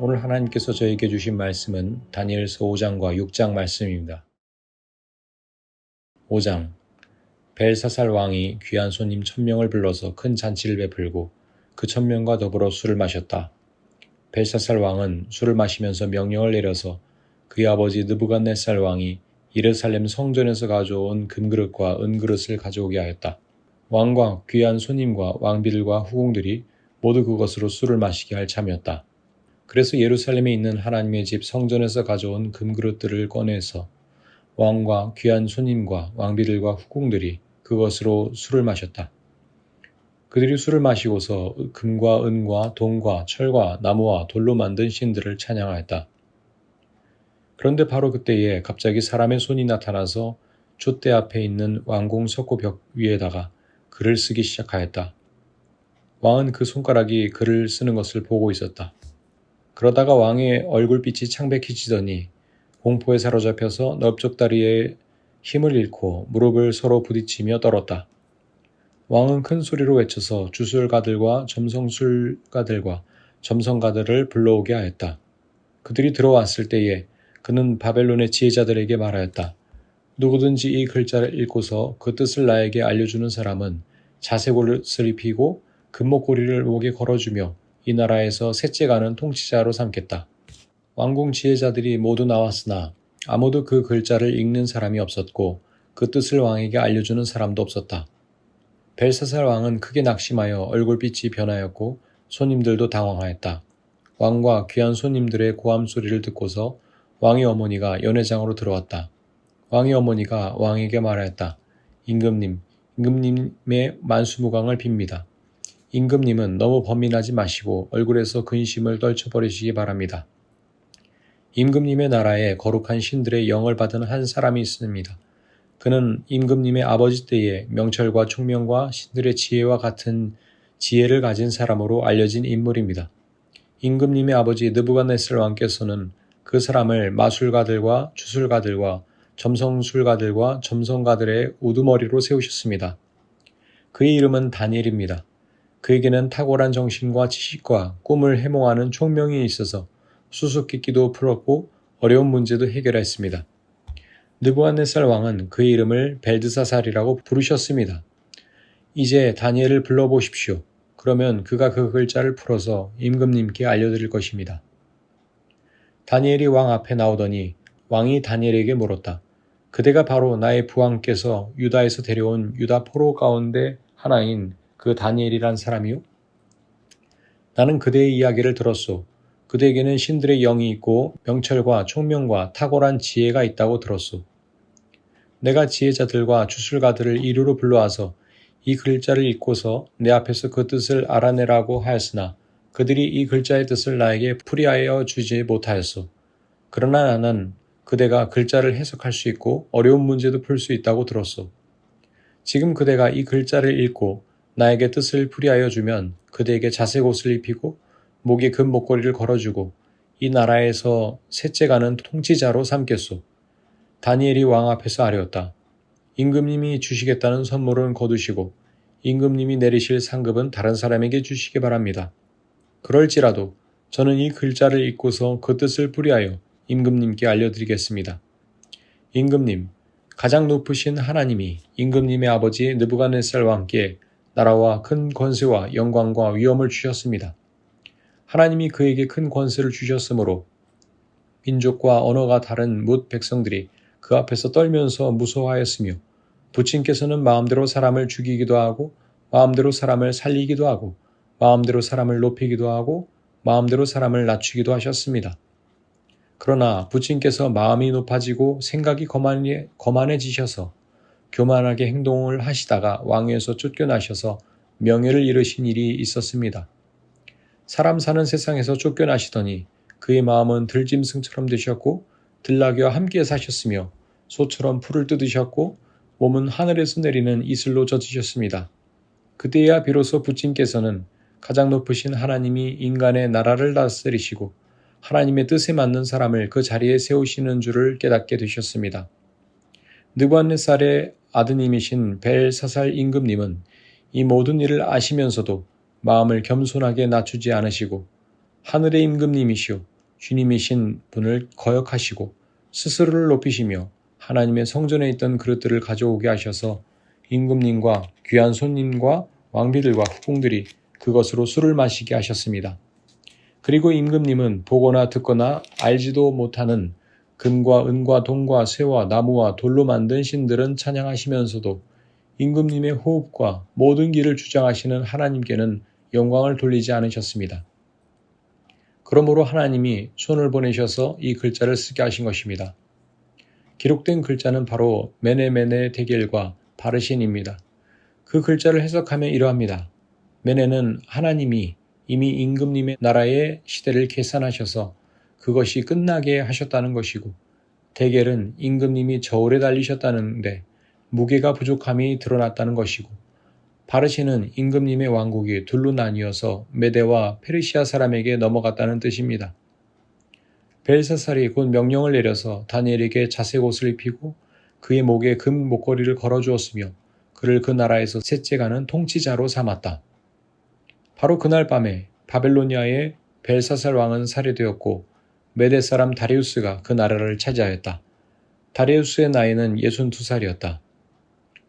오늘 하나님께서 저에게 주신 말씀은 다니엘서 5장과 6장 말씀입니다. 5장. 벨사살 왕이 귀한 손님 1000명을 불러서 큰 잔치를 베풀고 그 1000명과 더불어 술을 마셨다. 벨사살 왕은 술을 마시면서 명령을 내려서 그의 아버지 느부갓네살 왕이 예루살렘 성전에서 가져온 금그릇과 은그릇을 가져오게 하였다. 왕과 귀한 손님과 왕비들과 후궁들이 모두 그것으로 술을 마시게 할 참이었다. 그래서 예루살렘에 있는 하나님의 집 성전에서 가져온 금그릇들을 꺼내서 왕과 귀한 손님과 왕비들과 후궁들이 그것으로 술을 마셨다. 그들이 술을 마시고서 금과 은과 동과 철과 나무와 돌로 만든 신들을 찬양하였다. 그런데 바로 그때에 갑자기 사람의 손이 나타나서 촛대 앞에 있는 왕궁 석고 벽 위에다가 글을 쓰기 시작하였다. 왕은 그 손가락이 글을 쓰는 것을 보고 있었다. 그러다가 왕의 얼굴빛이 창백해지더니 공포에 사로잡혀서 넓적다리에 힘을 잃고 무릎을 서로 부딪히며 떨었다. 왕은 큰 소리로 외쳐서 주술가들과 점성술가들과 점성가들을 불러오게 하였다. 그들이 들어왔을 때에 그는 바벨론의 지혜자들에게 말하였다. 누구든지 이 글자를 읽고서 그 뜻을 나에게 알려주는 사람은 자색 옷을 입히고 금목고리를 목에 걸어주며 이 나라에서 셋째 가는 통치자로 삼겠다. 왕궁 지혜자들이 모두 나왔으나 아무도 그 글자를 읽는 사람이 없었고 그 뜻을 왕에게 알려주는 사람도 없었다. 벨사살 왕은 크게 낙심하여 얼굴빛이 변하였고 손님들도 당황하였다. 왕과 귀한 손님들의 고함 소리를 듣고서 왕의 어머니가 연회장으로 들어왔다. 왕의 어머니가 왕에게 말하였다. 임금님의 만수무강을 빕니다. 임금님은 너무 범민하지 마시고 얼굴에서 근심을 떨쳐버리시기 바랍니다. 임금님의 나라에 거룩한 신들의 영을 받은 한 사람이 있습니다. 그는 임금님의 아버지 때에 명철과 총명과 신들의 지혜와 같은 지혜를 가진 사람으로 알려진 인물입니다. 임금님의 아버지 느부갓네살 왕께서는 그 사람을 마술가들과 주술가들과 점성술가들과 점성가들의 우두머리로 세우셨습니다. 그의 이름은 다니엘입니다. 그에게는 탁월한 정신과 지식과 꿈을 해몽하는 총명이 있어서 수수께끼도 풀었고 어려운 문제도 해결했습니다. 느부갓네살 왕은 그의 이름을 벨드사살이라고 부르셨습니다. 이제 다니엘을 불러보십시오. 그러면 그가 그 글자를 풀어서 임금님께 알려드릴 것입니다. 다니엘이 왕 앞에 나오더니 왕이 다니엘에게 물었다. 그대가 바로 나의 부왕께서 유다에서 데려온 유다 포로 가운데 하나인 그 다니엘이란 사람이요? 나는 그대의 이야기를 들었소. 그대에게는 신들의 영이 있고 명철과 총명과 탁월한 지혜가 있다고 들었소. 내가 지혜자들과 주술가들을 이리로 불러와서 이 글자를 읽고서 내 앞에서 그 뜻을 알아내라고 하였으나 그들이 이 글자의 뜻을 나에게 풀이하여 주지 못하였소. 그러나 나는 그대가 글자를 해석할 수 있고 어려운 문제도 풀 수 있다고 들었소. 지금 그대가 이 글자를 읽고 나에게 뜻을 풀이하여 주면 그대에게 자색 옷을 입히고 목에 금 목걸이를 걸어주고 이 나라에서 셋째 가는 통치자로 삼겠소. 다니엘이 왕 앞에서 아뢰었다. 임금님이 주시겠다는 선물은 거두시고 임금님이 내리실 상급은 다른 사람에게 주시기 바랍니다. 그럴지라도 저는 이 글자를 읽고서 그 뜻을 풀이하여 임금님께 알려드리겠습니다. 임금님, 가장 높으신 하나님이 임금님의 아버지 느부갓네살 왕께 나라와 큰 권세와 영광과 위엄을 주셨습니다. 하나님이 그에게 큰 권세를 주셨으므로 민족과 언어가 다른 뭇 백성들이 그 앞에서 떨면서 무서워하였으며 부친께서는 마음대로 사람을 죽이기도 하고 마음대로 사람을 살리기도 하고 마음대로 사람을 높이기도 하고 마음대로 사람을 낮추기도 하셨습니다. 그러나 부친께서 마음이 높아지고 생각이 거만해지셔서 교만하게 행동을 하시다가 왕위에서 쫓겨나셔서 명예를 잃으신 일이 있었습니다. 사람 사는 세상에서 쫓겨나시더니 그의 마음은 들짐승처럼 되셨고 들나귀와 함께 사셨으며 소처럼 풀을 뜯으셨고 몸은 하늘에서 내리는 이슬로 젖으셨습니다. 그때야 비로소 부친께서는 가장 높으신 하나님이 인간의 나라를 다스리시고 하나님의 뜻에 맞는 사람을 그 자리에 세우시는 줄을 깨닫게 되셨습니다. 느부갓네살의 아드님이신 벨사살 임금님은 이 모든 일을 아시면서도 마음을 겸손하게 낮추지 않으시고 하늘의 임금님이시오 주님이신 분을 거역하시고 스스로를 높이시며 하나님의 성전에 있던 그릇들을 가져오게 하셔서 임금님과 귀한 손님과 왕비들과 후궁들이 그것으로 술을 마시게 하셨습니다. 그리고 임금님은 보거나 듣거나 알지도 못하는 금과 은과 동과 쇠와 나무와 돌로 만든 신들은 찬양하시면서도 임금님의 호흡과 모든 길을 주장하시는 하나님께는 영광을 돌리지 않으셨습니다. 그러므로 하나님이 손을 보내셔서 이 글자를 쓰게 하신 것입니다. 기록된 글자는 바로 메네메네 데겔과 바르신입니다. 그 글자를 해석하면 이러합니다. 메네는 하나님이 이미 임금님의 나라의 시대를 계산하셔서 그것이 끝나게 하셨다는 것이고, 데겔은 임금님이 저울에 달리셨다는데 무게가 부족함이 드러났다는 것이고, 바르신은 임금님의 왕국이 둘로 나뉘어서 메데와 페르시아 사람에게 넘어갔다는 뜻입니다. 벨사살이 곧 명령을 내려서 다니엘에게 자색 옷을 입히고 그의 목에 금 목걸이를 걸어주었으며 그를 그 나라에서 셋째 가는 통치자로 삼았다. 바로 그날 밤에 바벨로니아의 벨사살 왕은 살해되었고 메데 사람 다리우스가 그 나라를 차지하였다. 다리우스의 나이는 62살이었다.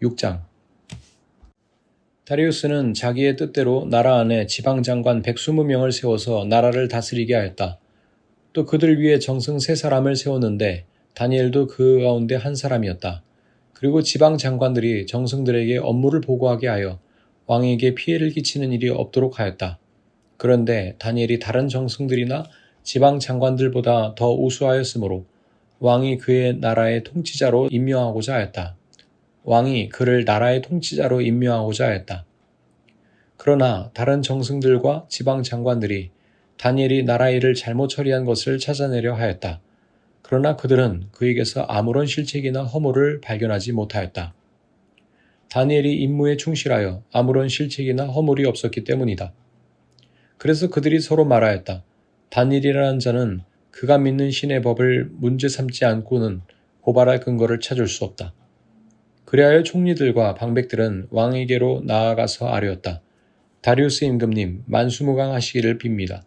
6장. 다리우스는 자기의 뜻대로 나라 안에 지방장관 120명을 세워서 나라를 다스리게 하였다. 또 그들 위에 정승 3사람을 세웠는데 다니엘도 그 가운데 한 사람이었다. 그리고 지방장관들이 정승들에게 업무를 보고하게 하여 왕에게 피해를 끼치는 일이 없도록 하였다. 그런데 다니엘이 다른 정승들이나 지방장관들보다 더 우수하였으므로 왕이 그의 나라의 통치자로 임명하고자 하였다. 왕이 그를 나라의 통치자로 임명하고자 하였다. 그러나 다른 정승들과 지방 장관들이 다니엘이 나라 일을 잘못 처리한 것을 찾아내려 하였다. 그러나 그들은 그에게서 아무런 실책이나 허물을 발견하지 못하였다. 다니엘이 임무에 충실하여 아무런 실책이나 허물이 없었기 때문이다. 그래서 그들이 서로 말하였다. 다니엘이라는 자는 그가 믿는 신의 법을 문제 삼지 않고는 고발할 근거를 찾을 수 없다. 그리하여 총리들과 방백들은 왕에게로 나아가서 아뢰었다. 다리우스 임금님, 만수무강하시기를 빕니다.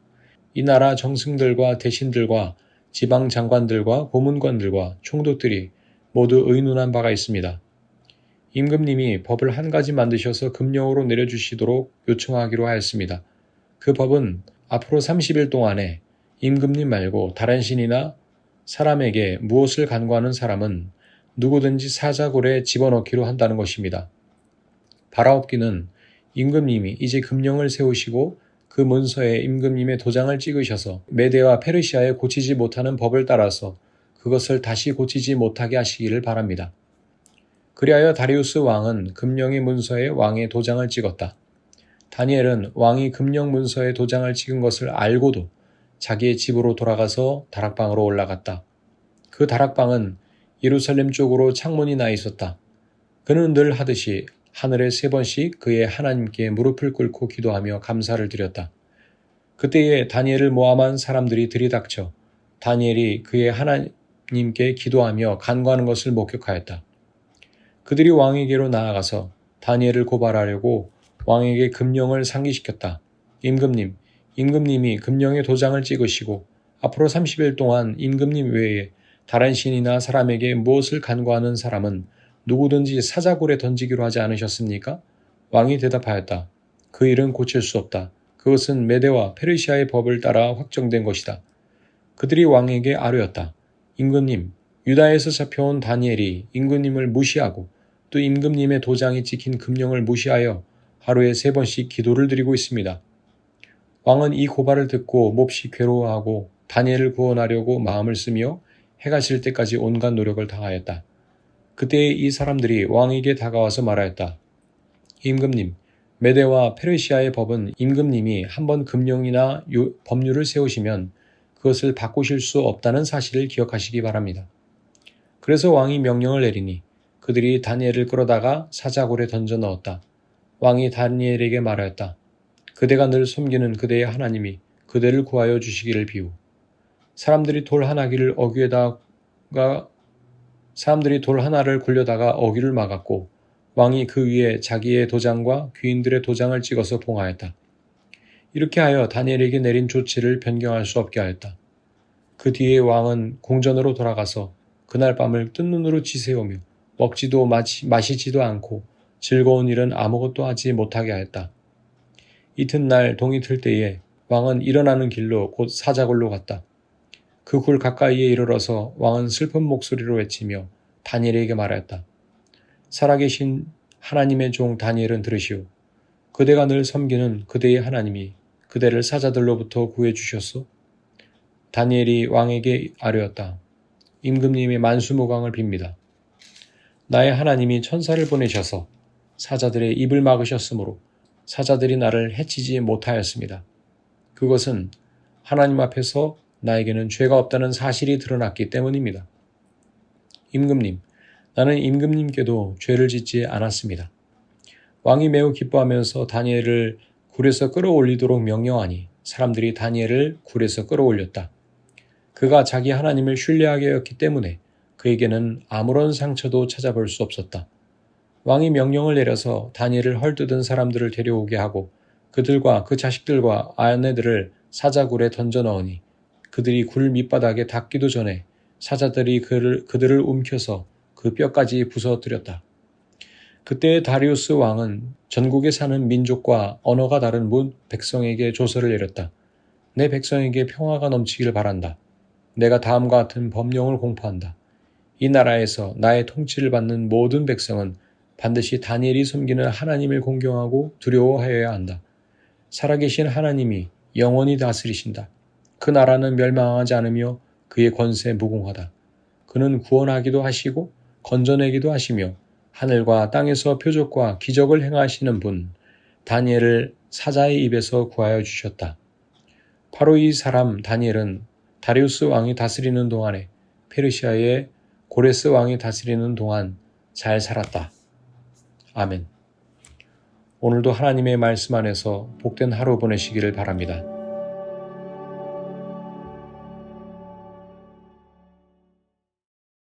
이 나라 정승들과 대신들과 지방 장관들과 고문관들과 총독들이 모두 의논한 바가 있습니다. 임금님이 법을 한 가지 만드셔서 금령으로 내려주시도록 요청하기로 하였습니다. 그 법은 앞으로 30일 동안에 임금님 말고 다른 신이나 사람에게 무엇을 간구하는 사람은 누구든지 사자굴에 집어넣기로 한다는 것입니다. 바라옵기는 임금님이 이제 금령을 세우시고 그 문서에 임금님의 도장을 찍으셔서 메데와 페르시아에 고치지 못하는 법을 따라서 그것을 다시 고치지 못하게 하시기를 바랍니다. 그리하여 다리우스 왕은 금령의 문서에 왕의 도장을 찍었다. 다니엘은 왕이 금령 문서에 도장을 찍은 것을 알고도 자기의 집으로 돌아가서 다락방으로 올라갔다. 그 다락방은 예루살렘 쪽으로 창문이 나 있었다. 그는 늘 하듯이 하늘에 3번씩 그의 하나님께 무릎을 꿇고 기도하며 감사를 드렸다. 그때에 다니엘을 모함한 사람들이 들이닥쳐 다니엘이 그의 하나님께 기도하며 간구하는 것을 목격하였다. 그들이 왕에게로 나아가서 다니엘을 고발하려고 왕에게 금령을 상기시켰다. 임금님이 금령의 도장을 찍으시고 앞으로 30일 동안 임금님 외에 다른 신이나 사람에게 무엇을 간구하는 사람은 누구든지 사자굴에 던지기로 하지 않으셨습니까? 왕이 대답하였다. 그 일은 고칠 수 없다. 그것은 메데와 페르시아의 법을 따라 확정된 것이다. 그들이 왕에게 아뢰었다. 임금님, 유다에서 잡혀온 다니엘이 임금님을 무시하고 또 임금님의 도장이 찍힌 금령을 무시하여 하루에 3번씩 기도를 드리고 있습니다. 왕은 이 고발을 듣고 몹시 괴로워하고 다니엘을 구원하려고 마음을 쓰며 해가 질 때까지 온갖 노력을 다하였다. 그때 이 사람들이 왕에게 다가와서 말하였다. 임금님, 메데와 페르시아의 법은 임금님이 한번 금령이나 법률을 세우시면 그것을 바꾸실 수 없다는 사실을 기억하시기 바랍니다. 그래서 왕이 명령을 내리니 그들이 다니엘을 끌어다가 사자굴에 던져 넣었다. 왕이 다니엘에게 말하였다. 그대가 늘 섬기는 그대의 하나님이 그대를 구하여 주시기를 비우. 사람들이 돌 하나를 굴려다가 어귀를 막았고 왕이 그 위에 자기의 도장과 귀인들의 도장을 찍어서 봉하였다. 이렇게 하여 다니엘에게 내린 조치를 변경할 수 없게 하였다. 그 뒤에 왕은 궁전으로 돌아가서 그날 밤을 뜬 눈으로 지새우며 먹지도 마시지도 않고 즐거운 일은 아무것도 하지 못하게 하였다. 이튿날 동이 틀 때에 왕은 일어나는 길로 곧 사자굴로 갔다. 그 굴 가까이에 이르러서 왕은 슬픈 목소리로 외치며 다니엘에게 말하였다. 살아계신 하나님의 종 다니엘은 들으시오. 그대가 늘 섬기는 그대의 하나님이 그대를 사자들로부터 구해 주셨소. 다니엘이 왕에게 아뢰었다. 임금님의 만수무강을 빕니다. 나의 하나님이 천사를 보내셔서 사자들의 입을 막으셨으므로 사자들이 나를 해치지 못하였습니다. 그것은 하나님 앞에서 나에게는 죄가 없다는 사실이 드러났기 때문입니다. 임금님, 나는 임금님께도 죄를 짓지 않았습니다. 왕이 매우 기뻐하면서 다니엘을 굴에서 끌어올리도록 명령하니 사람들이 다니엘을 굴에서 끌어올렸다. 그가 자기 하나님을 신뢰하게 여겼기 때문에 그에게는 아무런 상처도 찾아볼 수 없었다. 왕이 명령을 내려서 다니엘을 헐뜯은 사람들을 데려오게 하고 그들과 그 자식들과 아내들을 사자굴에 던져 넣으니 그들이 굴 밑바닥에 닿기도 전에 사자들이 그들을 움켜서 그 뼈까지 부서뜨렸다. 그때 다리우스 왕은 전국에 사는 민족과 언어가 다른 문 백성에게 조서를 내렸다. 내 백성에게 평화가 넘치길 바란다. 내가 다음과 같은 법령을 공포한다. 이 나라에서 나의 통치를 받는 모든 백성은 반드시 다니엘이 섬기는 하나님을 공경하고 두려워하여야 한다. 살아계신 하나님이 영원히 다스리신다. 그 나라는 멸망하지 않으며 그의 권세 무궁하다. 그는 구원하기도 하시고 건져내기도 하시며 하늘과 땅에서 표적과 기적을 행하시는 분, 다니엘을 사자의 입에서 구하여 주셨다. 바로 이 사람 다니엘은 다리우스 왕이 다스리는 동안에 페르시아의 고레스 왕이 다스리는 동안 잘 살았다. 아멘. 오늘도 하나님의 말씀 안에서 복된 하루 보내시기를 바랍니다.